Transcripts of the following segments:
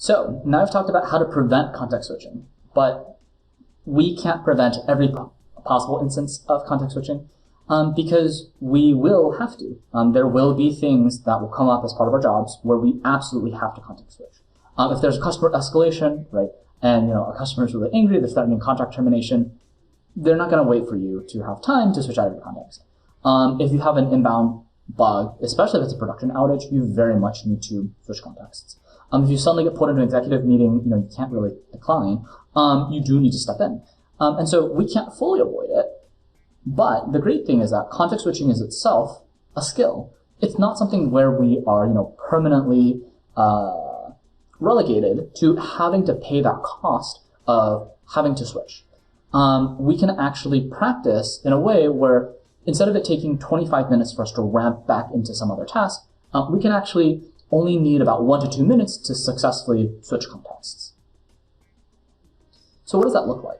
So now I've talked about how to prevent context switching, but we can't prevent every possible instance of context switching because we will have to. There will be things that will come up as part of our jobs where we absolutely have to context switch. If there's a customer escalation, right, and a customer is really angry, they're threatening contract termination, they're not going to wait for you to have time to switch out of your context. If you have an inbound bug, especially if it's a production outage, you very much need to switch contexts. If you suddenly get put into an executive meeting, you can't really decline. You do need to step in. And so we can't fully avoid it. But the great thing is that context switching is itself a skill. It's not something where we are, permanently relegated to having to pay that cost of having to switch. We can actually practice in a way where instead of it taking 25 minutes for us to ramp back into some other task, we can actually only need about 1 to 2 minutes to successfully switch contexts. So what does that look like?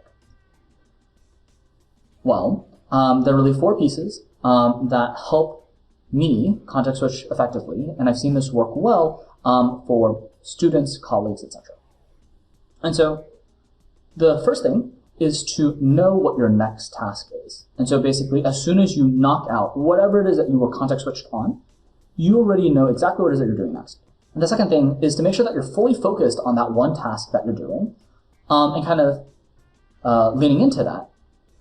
Well, there are really 4 pieces that help me context switch effectively, and I've seen this work well for students, colleagues, etc. And so the first thing is to know what your next task is. And so basically, as soon as you knock out whatever it is that you were context switched on, you already know exactly what it is that you're doing next. And the second thing is to make sure that you're fully focused on that one task that you're doing, and kind of leaning into that.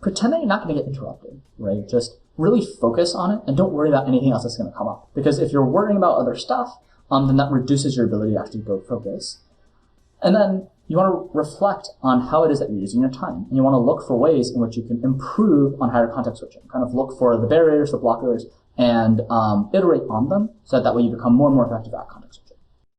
Pretend that you're not going to get interrupted, right? Just really focus on it and don't worry about anything else that's going to come up. Because if you're worrying about other stuff, then that reduces your ability to actually go focus. And then you want to reflect on how it is that you're using your time. And you want to look for ways in which you can improve on how you're context switching. Kind of look for the barriers, the blockers, and iterate on them so that way you become more and more effective at context switching.